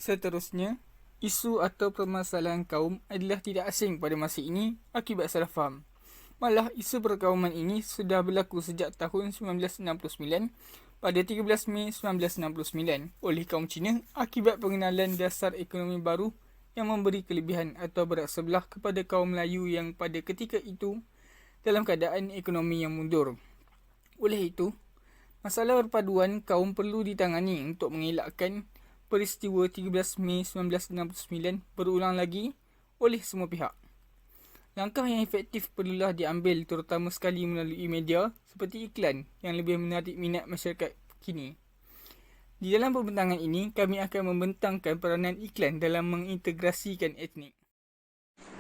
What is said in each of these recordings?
Seterusnya, isu atau permasalahan kaum adalah tidak asing pada masa ini akibat salah faham. Malah, isu perkauman ini sudah berlaku sejak tahun 1969 pada 13 Mei 1969 oleh kaum Cina akibat pengenalan dasar ekonomi baru yang memberi kelebihan atau berat sebelah kepada kaum Melayu yang pada ketika itu dalam keadaan ekonomi yang mundur. Oleh itu, masalah perpaduan kaum perlu ditangani untuk mengelakkan peristiwa 13 Mei 1969 berulang lagi oleh semua pihak. Langkah yang efektif perlulah diambil terutama sekali melalui media seperti iklan yang lebih menarik minat masyarakat kini. Di dalam pembentangan ini, kami akan membentangkan peranan iklan dalam mengintegrasikan etnik.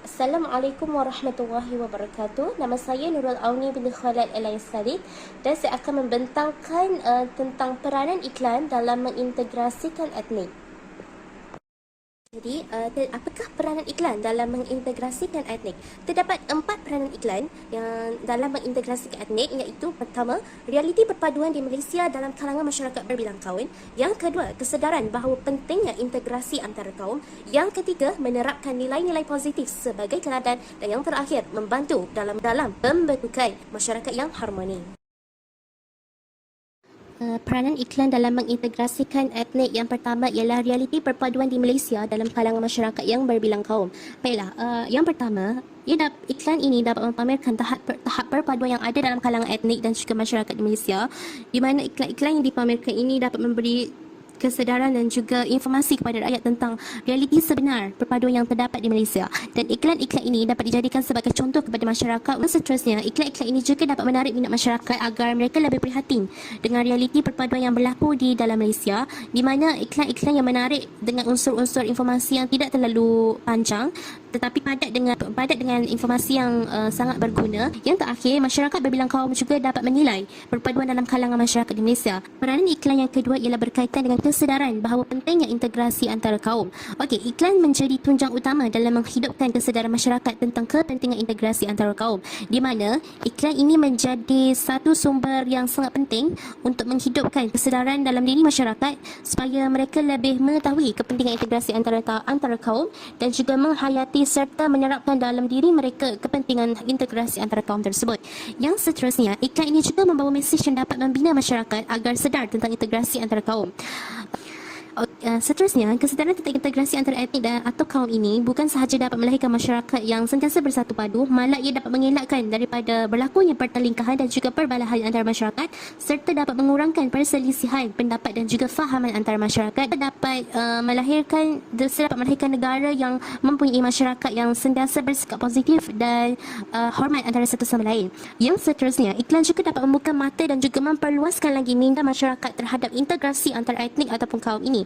Assalamualaikum warahmatullahi wabarakatuh. Nama saya Nurul Auni binti Khalid Al-Aisari dan saya akan membentangkan tentang peranan iklan dalam mengintegrasikan etnik. Jadi, apakah peranan iklan dalam mengintegrasikan etnik? Terdapat 4 peranan iklan yang dalam mengintegrasikan etnik, iaitu pertama, realiti perpaduan di Malaysia dalam kalangan masyarakat berbilang kaum. Yang kedua, kesedaran bahawa pentingnya integrasi antara kaum. Yang ketiga, menerapkan nilai-nilai positif sebagai teladan. Dan yang terakhir, membantu dalam pembentukan masyarakat yang harmoni. Peranan iklan dalam mengintegrasikan etnik yang pertama ialah realiti perpaduan di Malaysia dalam kalangan masyarakat yang berbilang kaum. Baiklah, yang pertama, iklan ini dapat mempamerkan tahap perpaduan yang ada dalam kalangan etnik dan juga masyarakat di Malaysia, di mana iklan-iklan yang dipamerkan ini dapat memberi kesedaran dan juga informasi kepada rakyat tentang realiti sebenar perpaduan yang terdapat di Malaysia. Dan iklan-iklan ini dapat dijadikan sebagai contoh kepada masyarakat. Dan seterusnya, iklan-iklan ini juga dapat menarik minat masyarakat agar mereka lebih prihatin dengan realiti perpaduan yang berlaku di dalam Malaysia, di mana iklan-iklan yang menarik dengan unsur-unsur informasi yang tidak terlalu panjang tetapi padat dengan informasi yang sangat berguna. Yang terakhir, masyarakat berbilang kaum juga dapat menilai perpaduan dalam kalangan masyarakat di Malaysia. Peranan iklan yang kedua ialah berkaitan dengan kesedaran bahawa pentingnya integrasi antara kaum. Okey, iklan menjadi tunjang utama dalam menghidupkan kesedaran masyarakat tentang kepentingan integrasi antara kaum, di mana iklan ini menjadi satu sumber yang sangat penting untuk menghidupkan kesedaran dalam diri masyarakat supaya mereka lebih mengetahui kepentingan integrasi antara kaum dan juga menghayati serta menerapkan dalam diri mereka kepentingan integrasi antara kaum tersebut. Yang seterusnya, iklan ini juga membawa mesej yang dapat membina masyarakat agar sedar tentang integrasi antara kaum. Seterusnya, kesedaran tentang integrasi antara etnik atau kaum ini bukan sahaja dapat melahirkan masyarakat yang sentiasa bersatu padu, malah ia dapat mengelakkan daripada berlakunya pertelingkahan dan juga perbalahan antara masyarakat, serta dapat mengurangkan perselisihan pendapat dan juga fahaman antara masyarakat. Dapat melahirkan negara yang mempunyai masyarakat yang sentiasa bersikap positif dan hormat antara satu sama lain. Yang seterusnya, iklan juga dapat membuka mata dan juga memperluaskan lagi minda masyarakat terhadap integrasi antara etnik ataupun kaum ini.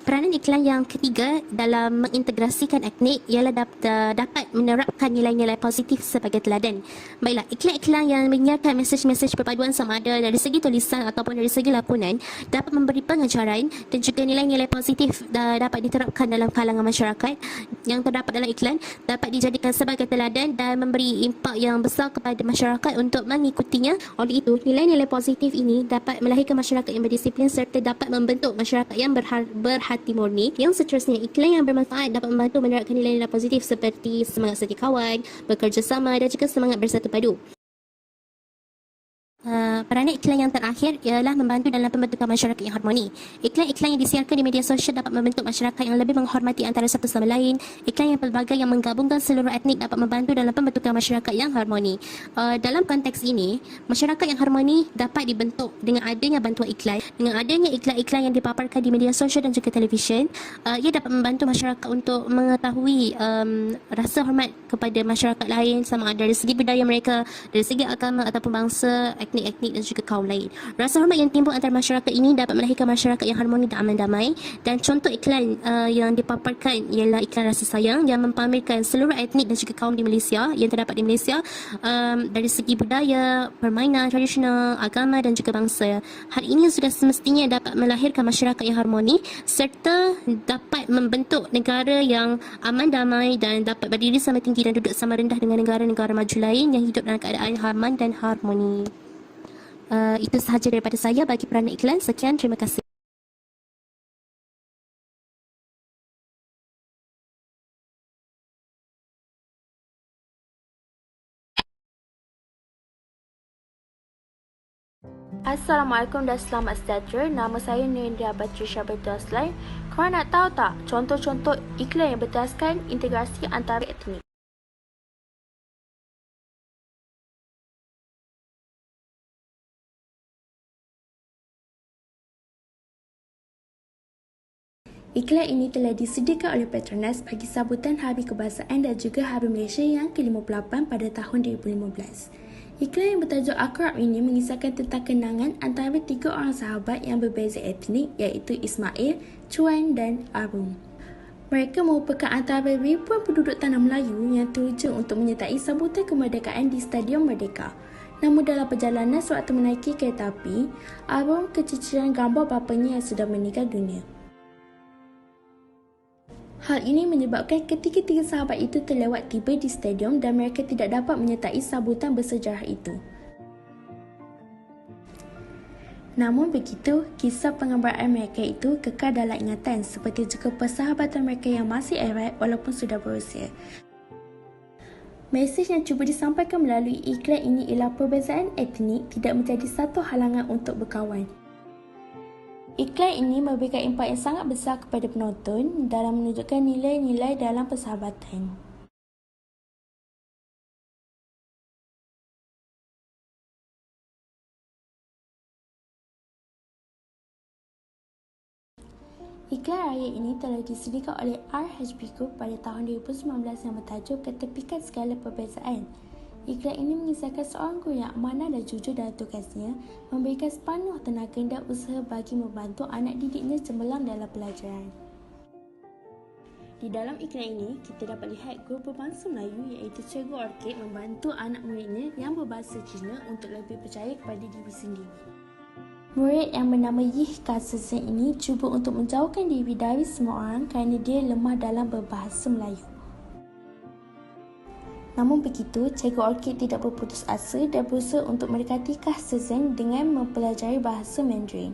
Peranan iklan yang ketiga dalam mengintegrasikan etnik ialah dapat menerapkan nilai-nilai positif sebagai teladan. Baiklah, iklan-iklan yang menyiarkan mesej-mesej perpaduan sama ada dari segi tulisan ataupun dari segi lakonan dapat memberi pengajaran dan juga nilai-nilai positif dapat diterapkan dalam kalangan masyarakat yang terdapat dalam iklan, dapat dijadikan sebagai teladan dan memberi impak yang besar kepada masyarakat untuk mengikutinya. Oleh itu, nilai-nilai positif ini dapat melahirkan masyarakat yang berdisiplin serta dapat membentuk masyarakat yang berhati murni. Yang seterusnya, iklan yang bermanfaat dapat membantu menerapkan nilai-nilai positif seperti semangat setia kawan, bekerjasama dan juga semangat bersatu padu. Peranan iklan yang terakhir ialah membantu dalam pembentukan masyarakat yang harmoni. Iklan-iklan yang disiarkan di media sosial dapat membentuk masyarakat yang lebih menghormati antara satu sama lain. Iklan yang pelbagai yang menggabungkan seluruh etnik dapat membantu dalam pembentukan masyarakat yang harmoni. Dalam konteks ini, masyarakat yang harmoni dapat dibentuk dengan adanya bantuan iklan. Dengan adanya iklan-iklan yang dipaparkan di media sosial dan juga televisyen, ia dapat membantu masyarakat untuk mengetahui rasa hormat kepada masyarakat lain, sama ada dari segi budaya mereka, dari segi agama ataupun bangsa, etnik dan juga kaum lain. Rasa hormat yang timbul antara masyarakat ini dapat melahirkan masyarakat yang harmoni dan aman damai. Dan contoh iklan yang dipaparkan ialah iklan rasa sayang yang mempamerkan seluruh etnik dan juga kaum di Malaysia yang terdapat di Malaysia dari segi budaya, permainan tradisional, agama dan juga bangsa. Hal ini sudah semestinya dapat melahirkan masyarakat yang harmoni serta dapat membentuk negara yang aman damai dan dapat berdiri sama tinggi dan duduk sama rendah dengan negara-negara maju lain yang hidup dalam keadaan aman dan harmoni. Itu sahaja daripada saya bagi peranan iklan. Sekian, terima kasih. Assalamualaikum dan selamat sejahtera. Nama saya Nindya Batrisya Bertuaslai. Korang nak tahu tak contoh-contoh iklan yang bertuaskan integrasi antara etnik? Iklan ini telah disediakan oleh Petronas bagi sambutan Hari Kebangsaan dan juga Hari Malaysia yang ke-58 pada tahun 2015. Iklan yang bertajuk Akrab ini mengisahkan tentang kenangan antara 3 orang sahabat yang berbeza etnik iaitu Ismail, Chuan dan Arum. Mereka merupakan antara ribuan penduduk tanah Melayu yang teruja untuk menyertai sambutan kemerdekaan di Stadium Merdeka. Namun dalam perjalanan sewaktu menaiki kereta api, Arum keciciran gambar bapanya yang sudah meninggal dunia. Hal ini menyebabkan ketiga-tiga sahabat itu terlewat tiba di stadium dan mereka tidak dapat menyertai sambutan bersejarah itu. Namun begitu, kisah pengambaraan mereka itu kekal dalam ingatan seperti juga persahabatan mereka yang masih erat walaupun sudah berusia. Mesej yang cuba disampaikan melalui iklan ini ialah perbezaan etnik tidak menjadi satu halangan untuk berkawan. Iklan ini memberikan impak yang sangat besar kepada penonton dalam menunjukkan nilai-nilai dalam persahabatan. Iklan raya ini telah disediakan oleh RHB Group pada tahun 2019 yang bertajuk Ketepikan Segala Perbezaan. Iklan ini mengisahkan seorang guru yang amanah dan jujur dalam tugasnya, memberikan sepenuh tenaga dan usaha bagi membantu anak didiknya cemerlang dalam pelajaran. Di dalam iklan ini, kita dapat lihat guru berbangsa Melayu iaitu Cikgu Orchid membantu anak muridnya yang berbahasa Cina untuk lebih percaya kepada diri sendiri. Murid yang bernama Yih Kasesen ini cuba untuk menjauhkan diri dari semua orang kerana dia lemah dalam berbahasa Melayu. Namun begitu, Cikgu Orchid tidak berputus asa dan berusaha untuk mendekati Kasesen dengan mempelajari bahasa Mandarin.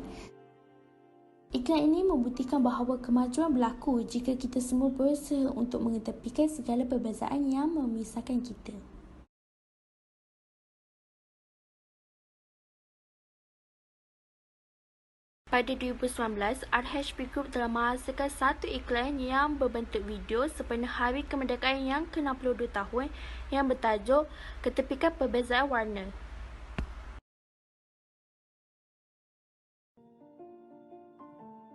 Iklan ini membuktikan bahawa kemajuan berlaku jika kita semua berusaha untuk mengetepikan segala perbezaan yang memisahkan kita. Pada 2019, RHB Group telah menghasilkan satu iklan yang berbentuk video sempena Hari Kemerdekaan yang ke-62 tahun yang bertajuk Ketepikan Perbezaan Warna.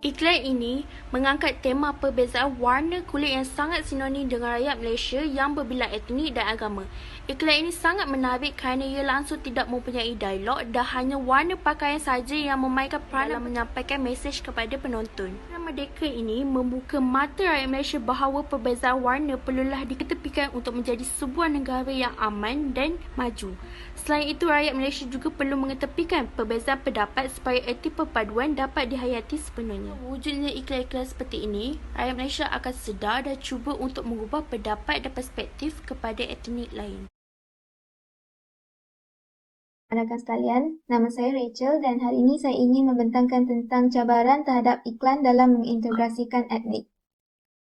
Iklan ini mengangkat tema perbezaan warna kulit yang sangat sinonim dengan rakyat Malaysia yang berbilang etnik dan agama. Iklan ini sangat menarik kerana ia langsung tidak mempunyai dialog dan hanya warna pakaian sahaja yang memainkan peranan dalam menyampaikan mesej kepada penonton. Merdeka ini membuka mata rakyat Malaysia bahawa perbezaan warna perlulah diketepikan untuk menjadi sebuah negara yang aman dan maju. Selain itu, rakyat Malaysia juga perlu mengetepikan perbezaan pendapat supaya erti perpaduan dapat dihayati sepenuhnya. Wujudnya iklan-iklan seperti ini, rakyat Malaysia akan sedar dan cuba untuk mengubah pendapat dan perspektif kepada etnik lain. Rakan sekalian, nama saya Rachel dan hari ini saya ingin membentangkan tentang cabaran terhadap iklan dalam mengintegrasikan etnik.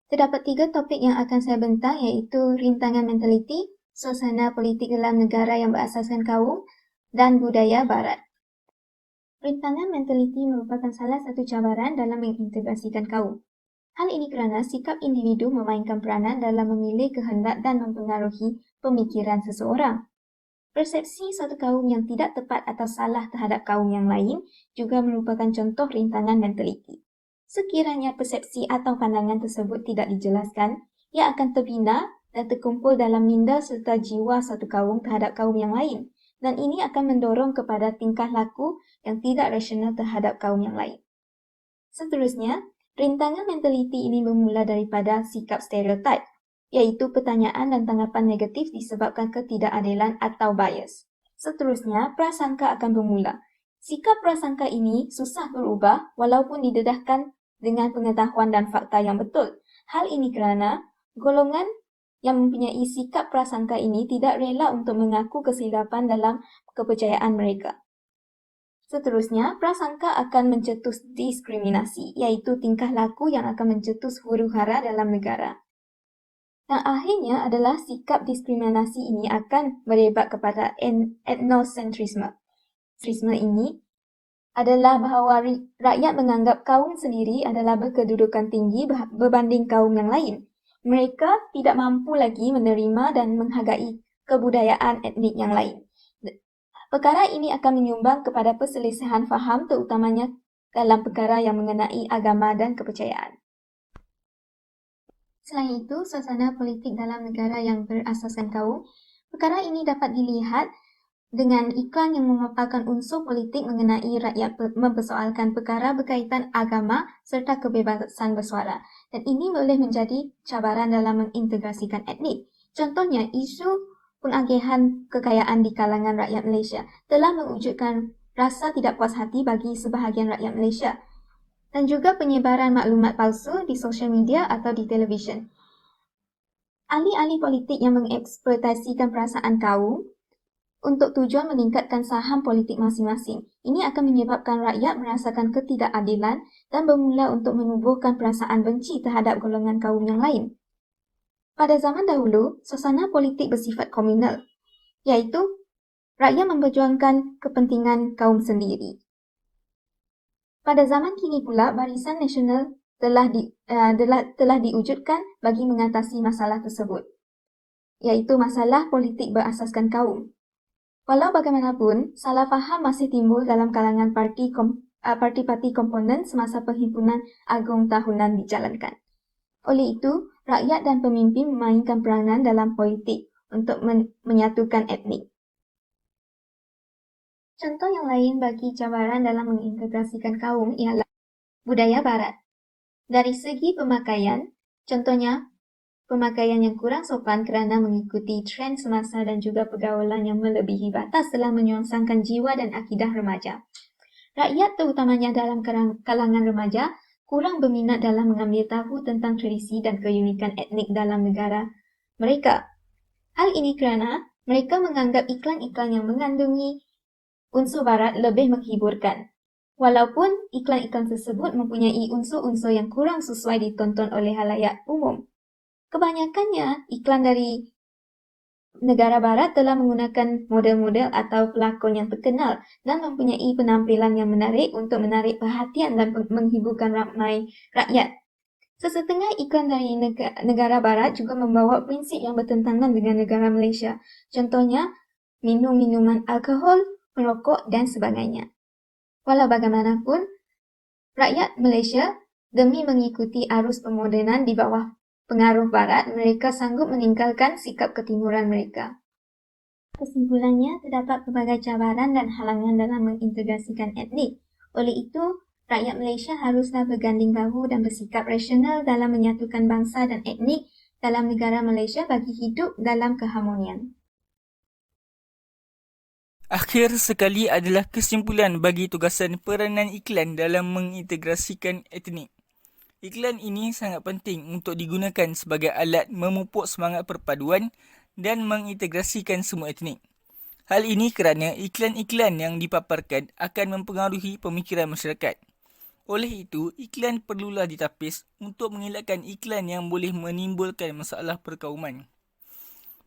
Terdapat 3 topik yang akan saya bentang iaitu rintangan mentaliti, suasana politik dalam negara yang berasaskan kaum, dan budaya barat. Rintangan mentaliti merupakan salah satu cabaran dalam mengintegrasikan kaum. Hal ini kerana sikap individu memainkan peranan dalam memilih kehendak dan mempengaruhi pemikiran seseorang. Persepsi suatu kaum yang tidak tepat atau salah terhadap kaum yang lain juga merupakan contoh rintangan mentaliti. Sekiranya persepsi atau pandangan tersebut tidak dijelaskan, ia akan terbina dan terkumpul dalam minda serta jiwa suatu kaum terhadap kaum yang lain, dan ini akan mendorong kepada tingkah laku yang tidak rasional terhadap kaum yang lain. Seterusnya, rintangan mentaliti ini bermula daripada sikap stereotip, iaitu pertanyaan dan tanggapan negatif disebabkan ketidakadilan atau bias. Seterusnya, prasangka akan bermula. Sikap prasangka ini susah berubah walaupun didedahkan dengan pengetahuan dan fakta yang betul. Hal ini kerana golongan yang mempunyai sikap prasangka ini tidak rela untuk mengaku kesilapan dalam kepercayaan mereka. Seterusnya, prasangka akan mencetus diskriminasi, iaitu tingkah laku yang akan mencetus huru-hara dalam negara. Yang akhirnya adalah sikap diskriminasi ini akan merebak kepada etnosentrisme. Etnosentrisme ini adalah bahawa rakyat menganggap kaum sendiri adalah berkedudukan tinggi berbanding kaum yang lain. Mereka tidak mampu lagi menerima dan menghargai kebudayaan etnik yang lain. Perkara ini akan menyumbang kepada perselisihan faham terutamanya dalam perkara yang mengenai agama dan kepercayaan. Selain itu, suasana politik dalam negara yang berasaskan kaum, perkara ini dapat dilihat dengan iklan yang memaparkan unsur politik mengenai rakyat mempersoalkan perkara berkaitan agama serta kebebasan bersuara. Dan ini boleh menjadi cabaran dalam mengintegrasikan etnik. Contohnya, isu pengagihan kekayaan di kalangan rakyat Malaysia telah mewujudkan rasa tidak puas hati bagi sebahagian rakyat Malaysia. Dan juga penyebaran maklumat palsu di sosial media atau di televisyen. Ahli-ahli politik yang mengeksploitasikan perasaan kaum untuk tujuan meningkatkan saham politik masing-masing. Ini akan menyebabkan rakyat merasakan ketidakadilan dan bermula untuk menubuhkan perasaan benci terhadap golongan kaum yang lain. Pada zaman dahulu, suasana politik bersifat komunal, iaitu rakyat memperjuangkan kepentingan kaum sendiri. Pada zaman kini pula, Barisan Nasional telah diwujudkan bagi mengatasi masalah tersebut, iaitu masalah politik berasaskan kaum. Walau bagaimanapun, salah faham masih timbul dalam kalangan parti-parti komponen semasa Perhimpunan Agung tahunan dijalankan. Oleh itu, rakyat dan pemimpin memainkan peranan dalam politik untuk menyatukan etnik. Contoh yang lain bagi cabaran dalam mengintegrasikan kaum ialah budaya barat. Dari segi pemakaian, contohnya pemakaian yang kurang sopan kerana mengikuti tren semasa dan juga pergaulan yang melebihi batas telah menyongsangkan jiwa dan akidah remaja. Rakyat terutamanya dalam kalangan remaja kurang berminat dalam mengambil tahu tentang tradisi dan keunikan etnik dalam negara mereka. Hal ini kerana mereka menganggap iklan-iklan yang mengandungi unsur barat lebih menghiburkan. Walaupun iklan-iklan tersebut mempunyai unsur-unsur yang kurang sesuai ditonton oleh halayak umum. Kebanyakannya, iklan dari negara barat telah menggunakan model-model atau pelakon yang terkenal dan mempunyai penampilan yang menarik untuk menarik perhatian dan menghiburkan ramai rakyat. Sesetengah iklan dari negara barat juga membawa prinsip yang bertentangan dengan negara Malaysia. Contohnya, minum minuman alkohol, merokok dan sebagainya. Walau bagaimanapun, rakyat Malaysia demi mengikuti arus pemodenan di bawah pengaruh barat, mereka sanggup meninggalkan sikap ketimuran mereka. Kesimpulannya, terdapat pelbagai cabaran dan halangan dalam mengintegrasikan etnik. Oleh itu, rakyat Malaysia haruslah berganding bahu dan bersikap rasional dalam menyatukan bangsa dan etnik dalam negara Malaysia bagi hidup dalam keharmonian. Akhir sekali adalah kesimpulan bagi tugasan peranan iklan dalam mengintegrasikan etnik. Iklan ini sangat penting untuk digunakan sebagai alat memupuk semangat perpaduan dan mengintegrasikan semua etnik. Hal ini kerana iklan-iklan yang dipaparkan akan mempengaruhi pemikiran masyarakat. Oleh itu, iklan perlulah ditapis untuk mengelakkan iklan yang boleh menimbulkan masalah perkauman.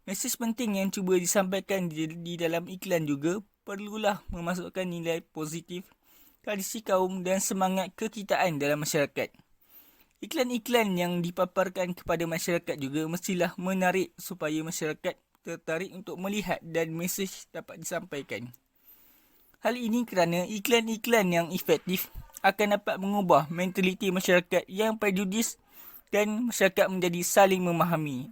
Mesej penting yang cuba disampaikan di dalam iklan juga perlulah memasukkan nilai positif, tradisi kaum dan semangat kekitaan dalam masyarakat. Iklan-iklan yang dipaparkan kepada masyarakat juga mestilah menarik supaya masyarakat tertarik untuk melihat dan mesej dapat disampaikan. Hal ini kerana iklan-iklan yang efektif akan dapat mengubah mentaliti masyarakat yang prejudis dan masyarakat menjadi saling memahami.